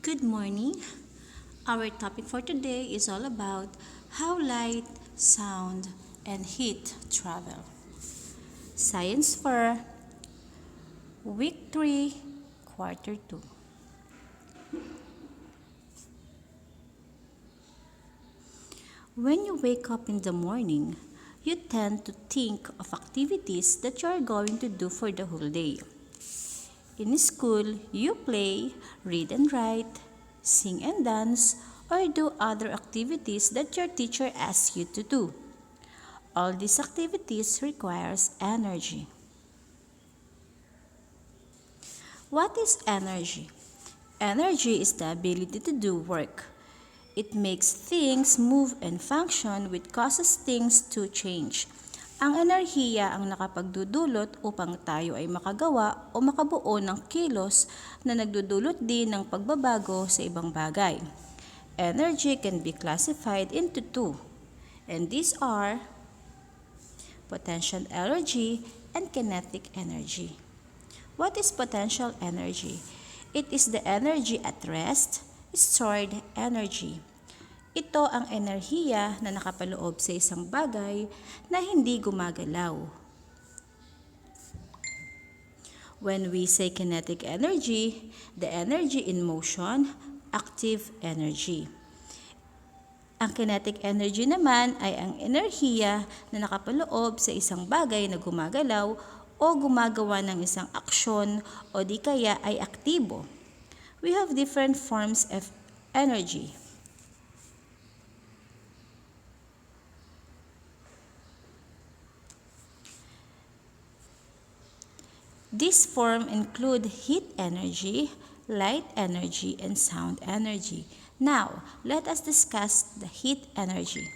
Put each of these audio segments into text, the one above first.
Good morning. Our topic for today is all about how light, sound, and heat travel. Science for Week 3, Quarter 2. When you wake up in the morning, you tend to think of activities that you are going to do for the whole day. In school, you play, read and write, sing and dance, or do other activities that your teacher asks you to do. All these activities requires energy. What is energy? Energy is the ability to do work. It makes things move and function which causes things to change. Ang enerhiya ang nakapagdudulot upang tayo ay makagawa o makabuo ng kilos na nagdudulot din ng pagbabago sa ibang bagay. Energy can be classified into two, and these are potential energy and kinetic energy. What is potential energy? It is the energy at rest, stored energy. Ito ang enerhiya na nakapaloob sa isang bagay na hindi gumagalaw. When we say kinetic energy, the energy in motion, active energy. Ang kinetic energy naman ay ang enerhiya na nakapaloob sa isang bagay na gumagalaw o gumagawa ng isang aksyon o di kaya ay aktibo. We have different forms of energy. These forms include heat energy, light energy, and sound energy. Now, let us discuss the heat energy.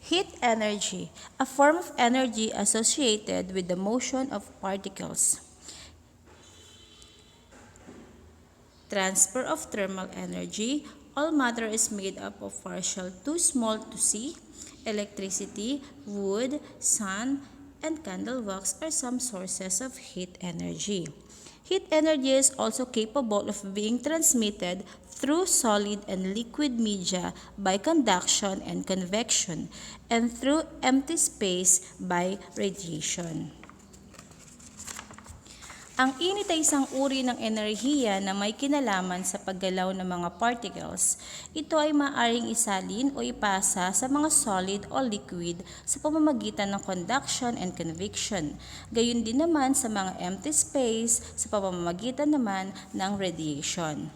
Heat energy, a form of energy associated with the motion of particles. Transfer of thermal energy, all matter is made up of partial too small to see. Electricity, wood, sun, and candle wax are some sources of heat energy. Heat energy is also capable of being transmitted through solid and liquid media by conduction and convection, and through empty space by radiation. Ang init ay isang uri ng enerhiya na may kinalaman sa paggalaw ng mga particles. Ito ay maaaring isalin o ipasa sa mga solid o liquid sa pamamagitan ng conduction and convection. Gayon din naman sa mga empty space sa pamamagitan naman ng radiation.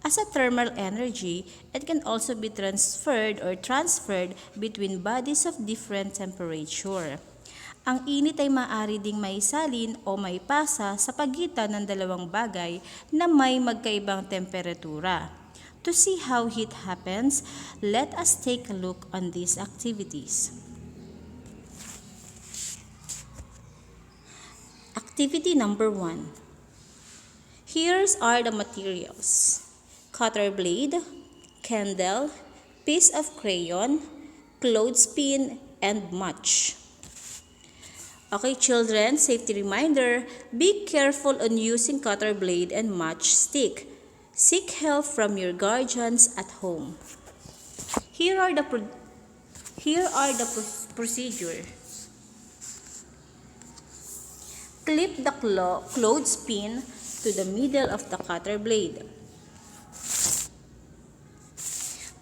As a thermal energy, it can also be transferred between bodies of different temperature. Ang init ay maaari ding maisalin o maipasa sa pagitan ng dalawang bagay na may magkaibang temperatura. To see how heat happens, let us take a look on these activities. Activity number 1. Here are the materials: cutter blade, candle, piece of crayon, clothespin, and match. Okay, children, safety reminder, be careful on using cutter blade and matchstick. Seek help from your guardians at home. Here are the procedure. Clip the clothespin to the middle of the cutter blade.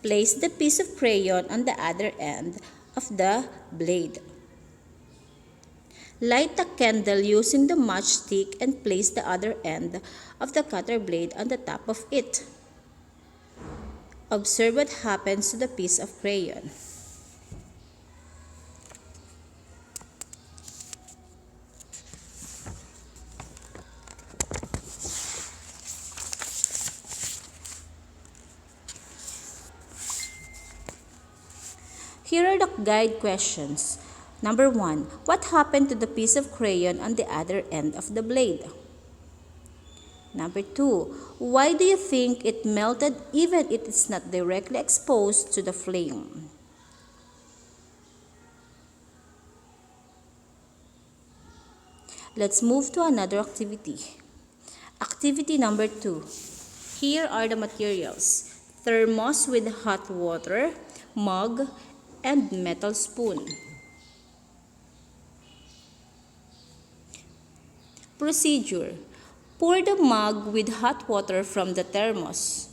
Place the piece of crayon on the other end of the blade. Light the candle using the matchstick and place the other end of the cutter blade on the top of it. Observe what happens to the piece of crayon. Here are the guide questions. Number 1. What happened to the piece of crayon on the other end of the blade? Number 2. Why do you think it melted even if it's not directly exposed to the flame? Let's move to another activity. Activity number 2. Here are the materials: thermos with hot water, mug, and metal spoon. Procedure: pour the mug with hot water from the thermos.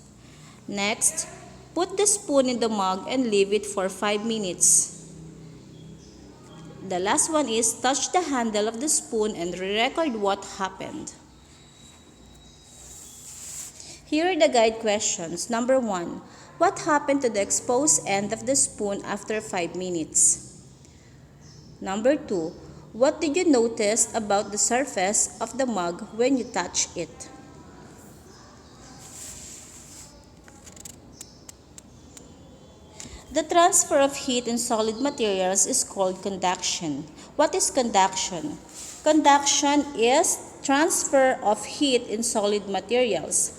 Next, put the spoon in the mug and leave it for 5 minutes. The last one is touch the handle of the spoon and record what happened. Here are the guide questions. Number 1. What happened to the exposed end of the spoon after 5 minutes? Number 2. What did you notice about the surface of the mug when you touch it? The transfer of heat in solid materials is called conduction. What is conduction? Conduction is transfer of heat in solid materials.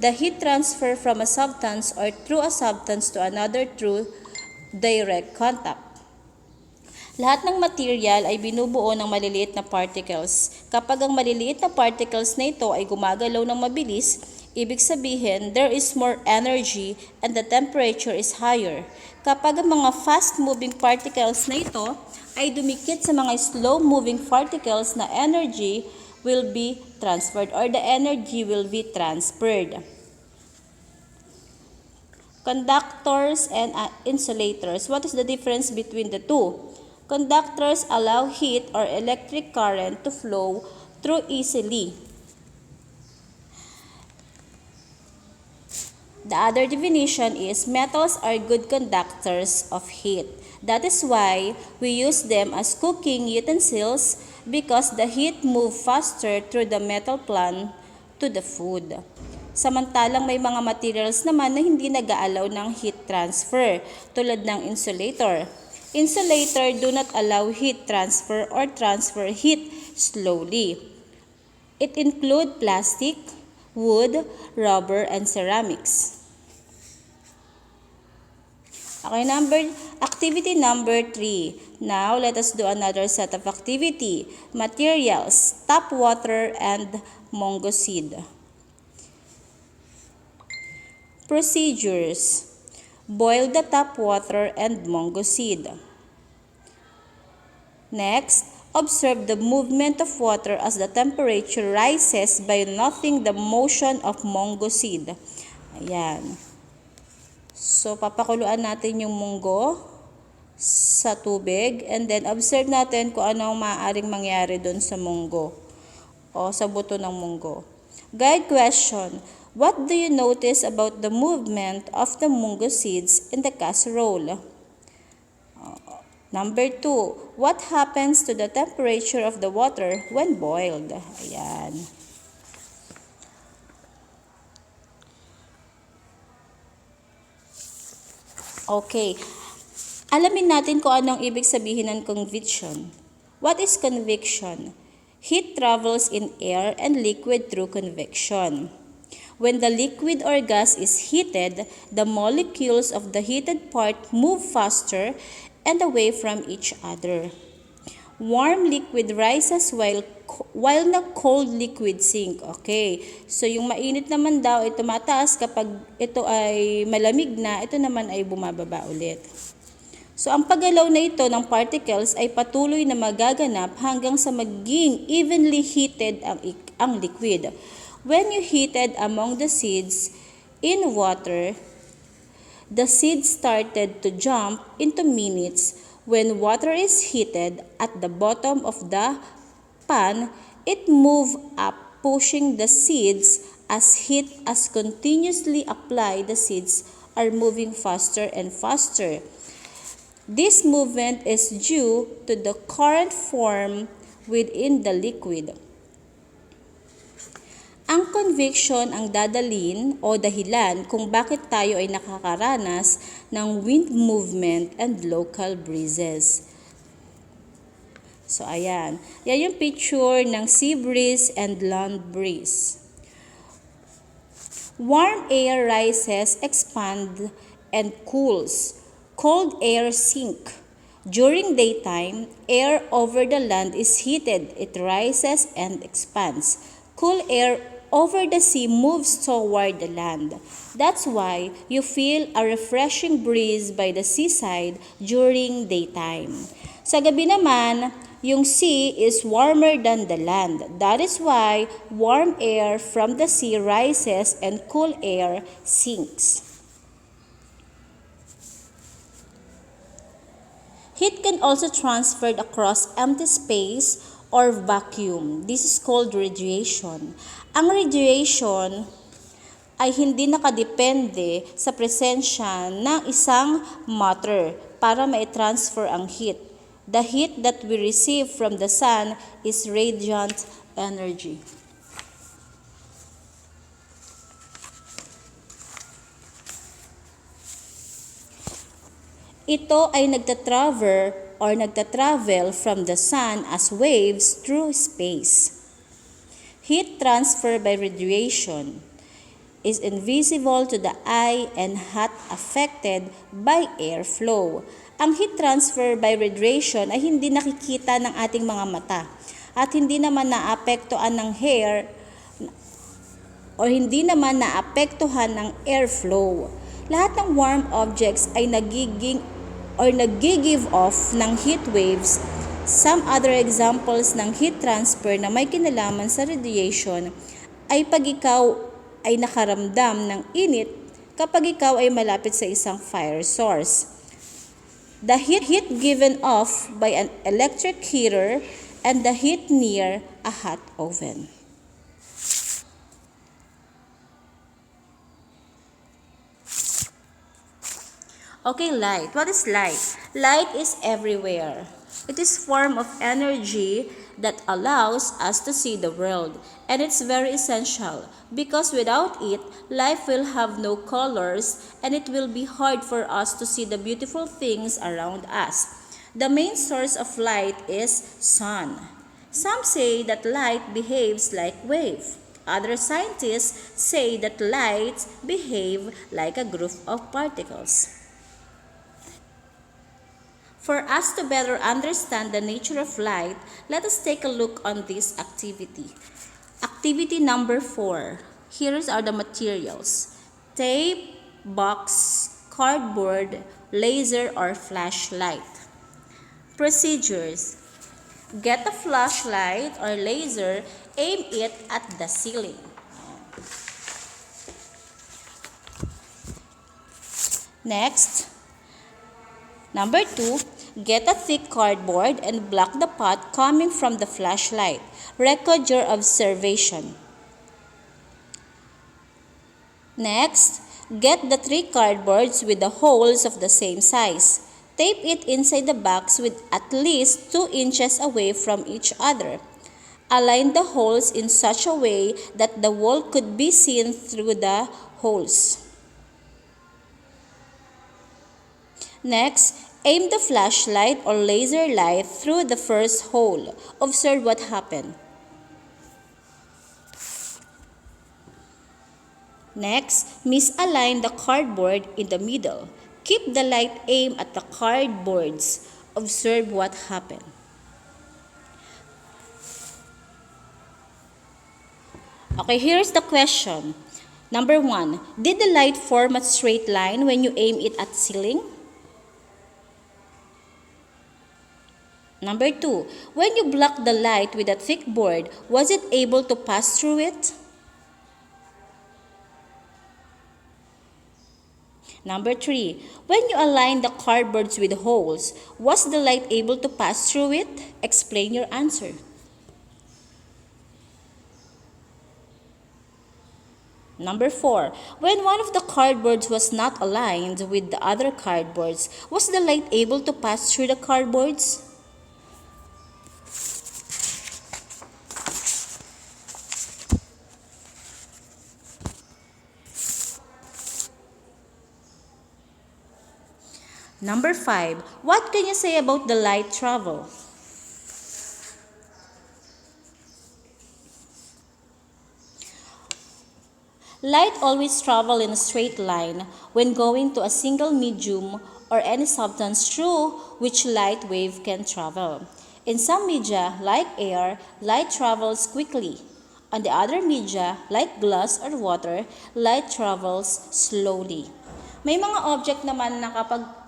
The heat transfer from a substance or through a substance to another through direct contact. Lahat ng material ay binubuo ng maliliit na particles. Kapag ang maliliit na particles na ito ay gumagalaw ng mabilis, ibig sabihin there is more energy and the temperature is higher. Kapag ang mga fast-moving particles na ito ay dumikit sa mga slow-moving particles, na energy will be transferred or the energy will be transferred. Conductors and insulators. What is the difference between the two? Conductors allow heat or electric current to flow through easily. The other definition is metals are good conductors of heat. That is why we use them as cooking utensils because the heat moves faster through the metal plant to the food. Samantalang may mga materials naman na hindi nag-aalaw ng heat transfer, tulad ng insulator. Insulator do not allow heat transfer or transfer heat slowly. It include plastic, wood, rubber, and ceramics. Okay, activity number 3. Now, let us do another set of activity. Materials, tap water, and mango seed. Procedures. Boil the tap water and mango seed. Next, observe the movement of water as the temperature rises by noting the motion of mango seed. Ayan. So, papakuluan natin yung munggo sa tubig and then observe natin kung ano ang maaaring mangyari doon sa munggo o sa buto ng munggo. Guide question: what do you notice about the movement of the mango seeds in the casserole? Number 2, what happens to the temperature of the water when boiled? Ayan. Okay. Alamin natin kung anong ibig sabihin ng convection. What is convection? Heat travels in air and liquid through convection. When the liquid or gas is heated, the molecules of the heated part move faster and away from each other. Warm liquid rises while the cold liquid sink. Okay. So, yung mainit naman daw ay tumataas kapag ito ay malamig na, ito naman ay bumababa ulit. So, ang paggalaw na ito ng particles ay patuloy na magaganap hanggang sa maging evenly heated ang liquid. When you heated among the seeds in water, the seeds started to jump into minutes. When water is heated at the bottom of the pan, it moves up, pushing the seeds as heat is continuously applied. The seeds are moving faster and faster. This movement is due to the current formed within the liquid. Ang convection ang dadalhin o dahilan kung bakit tayo ay nakakaranas ng wind movement and local breezes. So, ayan. Yan yung picture ng sea breeze and land breeze. Warm air rises, expand, and cools. Cold air sink. During daytime, air over the land is heated. It rises and expands. Cool air over the sea moves toward the land. That's why you feel a refreshing breeze by the seaside during daytime. Sa gabi naman, yung sea is warmer than the land. That is why warm air from the sea rises and cool air sinks. Heat can also transfer across empty space or vacuum. This is called radiation. Ang radiation ay hindi nakadepende sa presensya ng isang matter para ma-transfer ang heat. The heat that we receive from the sun is radiant energy. Ito ay nagtatravel from the sun as waves through space. Heat transfer by radiation is invisible to the eye and not affected by airflow. Ang heat transfer by radiation ay hindi nakikita ng ating mga mata at hindi naman naapektuhan ng hair o hindi naman naapektuhan ng airflow. Lahat ng warm objects ay nag-give off ng heat waves. Some other examples ng heat transfer na may kinalaman sa radiation ay pag ikaw ay nakaramdam ng init kapag ikaw ay malapit sa isang fire source. The heat given off by an electric heater and the heat near a hot oven. Okay, light. What is light? Light is everywhere. It is form of energy that allows us to see the world, and it's very essential because without it, life will have no colors and it will be hard for us to see the beautiful things around us. The main source of light is sun. Some say that light behaves like wave. Other scientists say that light behave like a group of particles. For us to better understand the nature of light, let us take a look on this activity. Activity number 4. Here are the materials: tape, box, cardboard, laser, or flashlight. Procedures: get a flashlight or laser, aim it at the ceiling. Next, number 2, get a thick cardboard and block the path coming from the flashlight. Record your observation. Next, get the 3 cardboards with the holes of the same size. Tape it inside the box with at least 2 inches away from each other. Align the holes in such a way that the wall could be seen through the holes. Next, aim the flashlight or laser light through the first hole. Observe what happened. Next, misalign the cardboard in the middle. Keep the light aimed at the cardboards. Observe what happened. Okay, here's the question. Number 1, did the light form a straight line when you aim it at ceiling? Number 2, when you blocked the light with a thick board, was it able to pass through it? Number 3, when you aligned the cardboards with holes, was the light able to pass through it? Explain your answer. Number 4, when one of the cardboards was not aligned with the other cardboards, was the light able to pass through the cardboards? Number 5, what can you say about the light travel? Light always travels in a straight line when going to a single medium or any substance through which light wave can travel. In some media, like air, light travels quickly. On the other media, like glass or water, light travels slowly. May mga object naman na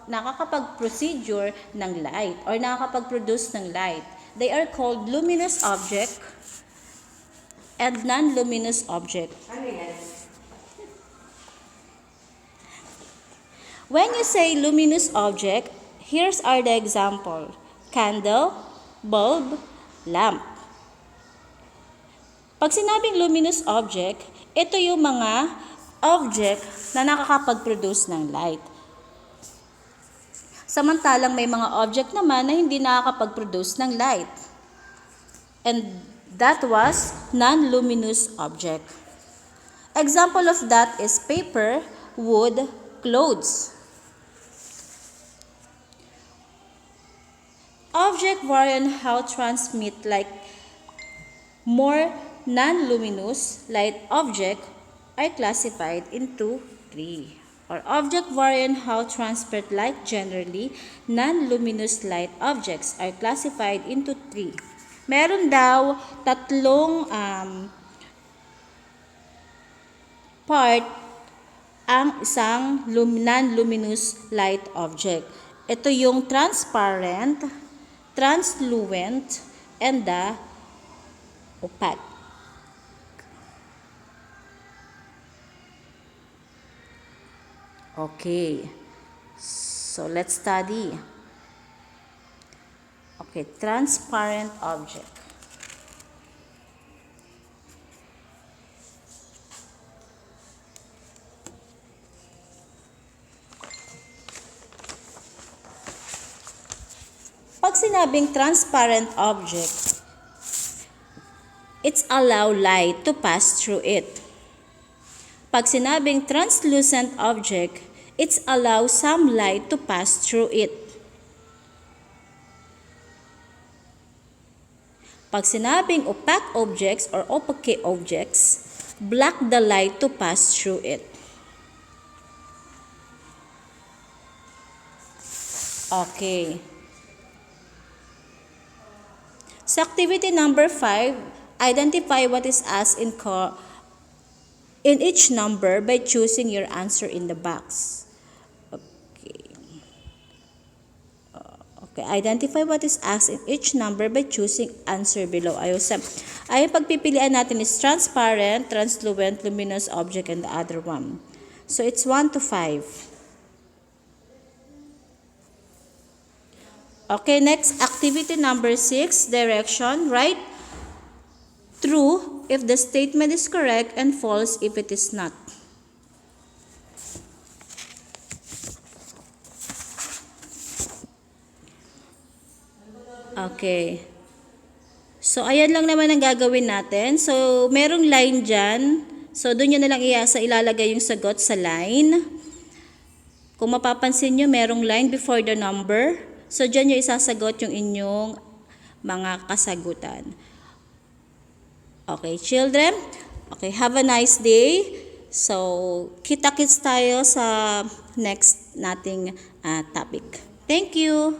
nakakapag-procedure ng light or nakakapag-produce ng light. They are called luminous object and non-luminous object. When you say luminous object, here's are the example. Candle, bulb, lamp. Pag sinabing luminous object, ito yung mga object na nakakapag-produce ng light. Samantalang may mga object naman na hindi nakakapag-produce ng light. And that was non-luminous object. Example of that is paper, wood, clothes. Object vary on how transmit like more non-luminous light object are classified into three. Or object vary on how transmit light generally, non-luminous light objects are classified into three. Meron daw tatlong part ang isang non-luminous light object. Ito yung transparent, translucent, and the opaque. Okay, so let's study. Okay, transparent object. Pag sinabing transparent object, it's allow light to pass through it. Pag sinabing translucent object, it's allow some light to pass through it. Pag sinabing opaque objects or opaque objects, block the light to pass through it. Okay. So activity number 5, identify what is asked in each number by choosing your answer in the box. Okay. Okay, identify what is asked in each number by choosing answer below. Ay pagpipilian natin is transparent, translucent, luminous object, and the other one. So it's 1 to 5. Okay, next activity number 6, direction. Write true if the statement is correct and false if it is not. Okay. So, ayan lang naman ang gagawin natin. So, merong line dyan. So, doon nyo na lang ilalagay yung sagot sa line. Kung mapapansin nyo, merong line before the number. So, dyan nyo isasagot yung inyong mga kasagutan. Okay, children. Okay, have a nice day. So, kita-kits tayo sa next nating topic. Thank you.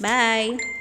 Bye.